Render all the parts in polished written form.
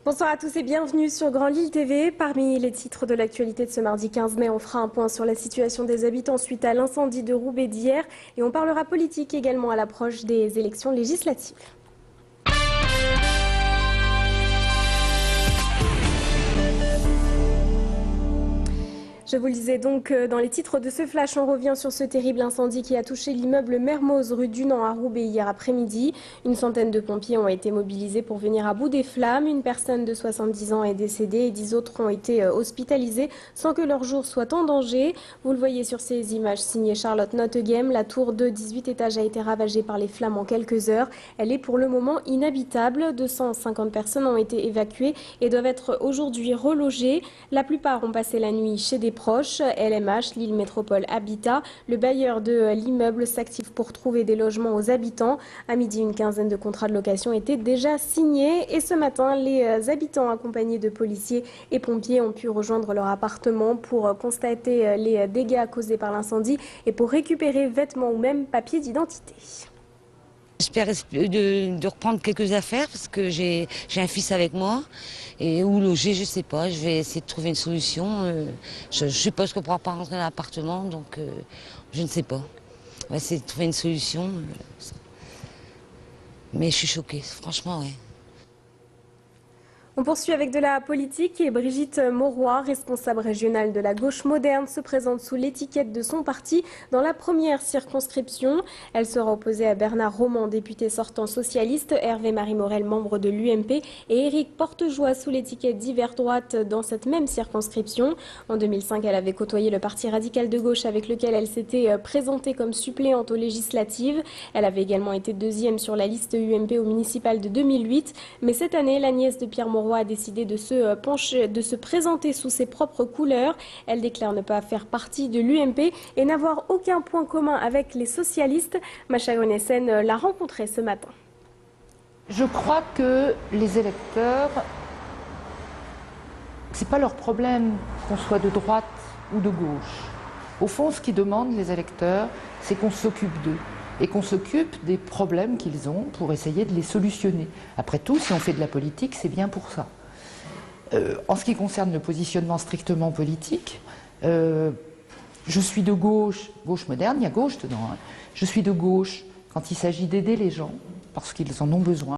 Bonsoir à tous et bienvenue sur Grand Lille TV. Parmi les titres de l'actualité de ce mardi 15 mai, on fera un point sur la situation des habitants suite à l'incendie de Roubaix d'hier et on parlera politique également à l'approche des élections législatives. Je vous le disais donc dans les titres de ce flash, on revient sur ce terrible incendie qui a touché l'immeuble Mermoz rue Dunant à Roubaix hier après-midi. Une centaine de pompiers ont été mobilisés pour venir à bout des flammes. Une personne de 70 ans est décédée et 10 autres ont été hospitalisés sans que leur jour soit en danger. Vous le voyez sur ces images signées Charlotte Notteghem. La tour de 18 étages a été ravagée par les flammes en quelques heures. Elle est pour le moment inhabitable. 250 personnes ont été évacuées et doivent être aujourd'hui relogées. La plupart ont passé la nuit chez des proches. LMH, Lille Métropole Habitat, le bailleur de l'immeuble s'active pour trouver des logements aux habitants. À midi, une quinzaine de contrats de location étaient déjà signés. Et ce matin, les habitants accompagnés de policiers et pompiers ont pu rejoindre leur appartement pour constater les dégâts causés par l'incendie et pour récupérer vêtements ou même papiers d'identité. J'espère de reprendre quelques affaires parce que j'ai un fils avec moi et où loger, je sais pas. Je vais essayer de trouver une solution. Je suppose qu'on ne pourra pas rentrer dans l'appartement, donc je ne sais pas. On va essayer de trouver une solution. Mais je suis choquée, franchement, ouais. On poursuit avec de la politique et Brigitte Mauroy, responsable régionale de la gauche moderne, se présente sous l'étiquette de son parti dans la première circonscription. Elle sera opposée à Bernard Roman, député sortant socialiste, Hervé Marie Morel, membre de l'UMP, et Éric Portejoie sous l'étiquette d'hiver droite dans cette même circonscription. En 2005, elle avait côtoyé le parti radical de gauche avec lequel elle s'était présentée comme suppléante aux législatives. Elle avait également été deuxième sur la liste UMP au municipal de 2008. Mais cette année, la nièce de Pierre Mauroy a décidé de se présenter sous ses propres couleurs. Elle déclare ne pas faire partie de l'UMP et n'avoir aucun point commun avec les socialistes. Macha Gonessen l'a rencontrée ce matin. Je crois que les électeurs, c'est pas leur problème qu'on soit de droite ou de gauche. Au fond, ce qu'ils demandent les électeurs, c'est qu'on s'occupe d'eux et qu'on s'occupe des problèmes qu'ils ont pour essayer de les solutionner. Après tout, si on fait de la politique, c'est bien pour ça. En ce qui concerne le positionnement strictement politique, je suis de gauche, gauche moderne, il y a gauche dedans. Hein. Je suis de gauche quand il s'agit d'aider les gens, parce qu'ils en ont besoin.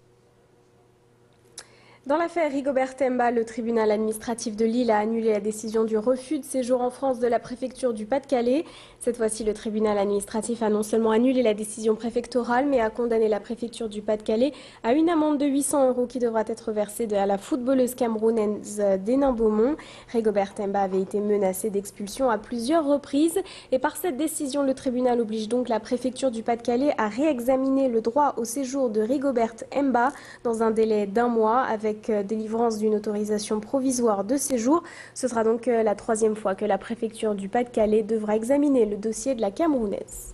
Dans l'affaire Rigobert Mbah, le tribunal administratif de Lille a annulé la décision du refus de séjour en France de la préfecture du Pas-de-Calais. Cette fois-ci, le tribunal administratif a non seulement annulé la décision préfectorale, mais a condamné la préfecture du Pas-de-Calais à une amende de 800 € qui devra être versée à la footballeuse camerounaise d'Hénin Beaumont. Rigobert Mbah avait été menacé d'expulsion à plusieurs reprises. Et par cette décision, le tribunal oblige donc la préfecture du Pas-de-Calais à réexaminer le droit au séjour de Rigobert Mbah dans un délai d'1 mois avec délivrance d'une autorisation provisoire de séjour. Ce sera donc la 3e fois que la préfecture du Pas-de-Calais devra examiner le dossier de la Camerounaise.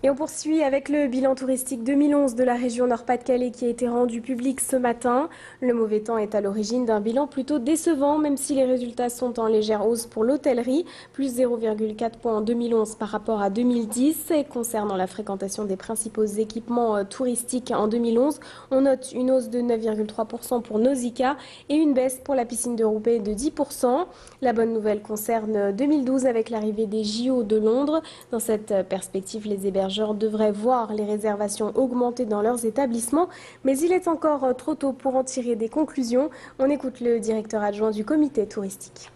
Et on poursuit avec le bilan touristique 2011 de la région Nord-Pas-de-Calais qui a été rendu public ce matin. Le mauvais temps est à l'origine d'un bilan plutôt décevant, même si les résultats sont en légère hausse pour l'hôtellerie, plus 0,4 points en 2011 par rapport à 2010. Et concernant la fréquentation des principaux équipements touristiques en 2011, on note une hausse de 9,3% pour Nausicaa et une baisse pour la piscine de Roubaix de 10%. La bonne nouvelle concerne 2012 avec l'arrivée des JO de Londres. Dans cette perspective, les hébergeurs devraient voir les réservations augmenter dans leurs établissements, mais il est encore trop tôt pour en tirer des conclusions. On écoute le directeur adjoint du comité touristique.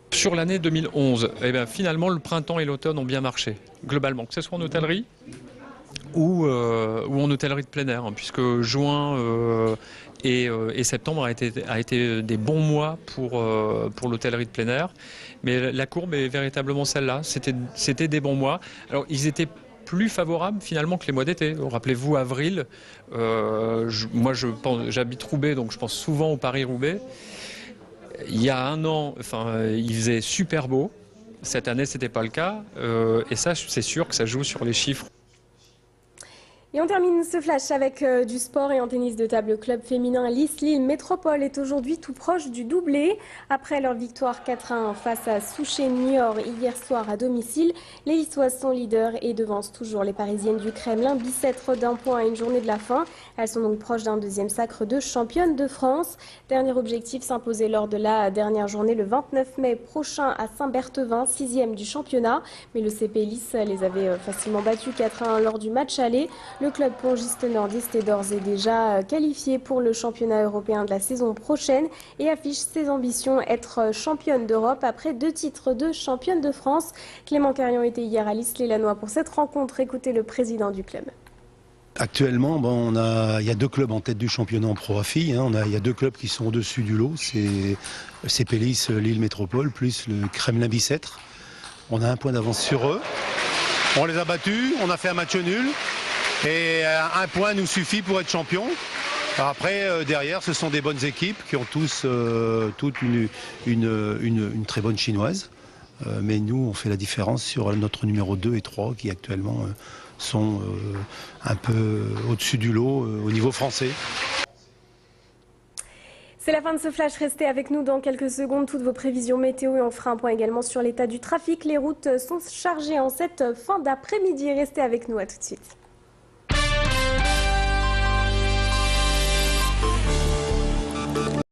Sur l'année 2011, finalement, le printemps et l'automne ont bien marché, globalement, que ce soit en hôtellerie ou en hôtellerie de plein air, puisque juin et septembre a été des bons mois pour l'hôtellerie de plein air. Mais la courbe est véritablement celle-là, c'était des bons mois. Alors, ils étaient plus favorable finalement que les mois d'été. Rappelez-vous avril, moi j'habite Roubaix, donc je pense souvent au Paris-Roubaix. Il y a un an, il faisait super beau. Cette année, c'était pas le cas. Et ça, c'est sûr que ça joue sur les chiffres. Et on termine ce flash avec du sport et en tennis de table. Le club féminin Lille Métropole est aujourd'hui tout proche du doublé. Après leur victoire 4-1 face à Souchet Niort hier soir à domicile, les Lissoises sont leaders et devancent toujours les Parisiennes du Kremlin, bicêtre d'un point à une journée de la fin. Elles sont donc proches d'un deuxième sacre de championne de France. Dernier objectif, s'imposer lors de la dernière journée le 29 mai prochain à Saint-Berthevin, 6e du championnat. Mais le CP Lys les avait facilement battus 4-1 lors du match aller. Le club pongiste nordiste est d'ores et déjà qualifié pour le championnat européen de la saison prochaine et affiche ses ambitions être championne d'Europe après 2 titres de championne de France. Clément Carion était hier à Lys-les-Lannoy pour cette rencontre. Écoutez le président du club. Actuellement, il y a 2 clubs en tête du championnat en Pro AFI. Il y a 2 clubs qui sont au-dessus du lot. C'est CP Lys, Lille Métropole, plus le Kremlin Bicêtre. On a un point d'avance sur eux. On les a battus, on a fait un match nul. Et un point nous suffit pour être champion. Après, derrière, ce sont des bonnes équipes qui ont tous toute une très bonne chinoise. Mais nous, on fait la différence sur notre numéro 2 et 3 qui actuellement sont un peu au-dessus du lot au niveau français. C'est la fin de ce flash. Restez avec nous dans quelques secondes. Toutes vos prévisions météo et on fera un point également sur l'état du trafic. Les routes sont chargées en cette fin d'après-midi. Restez avec nous, à tout de suite.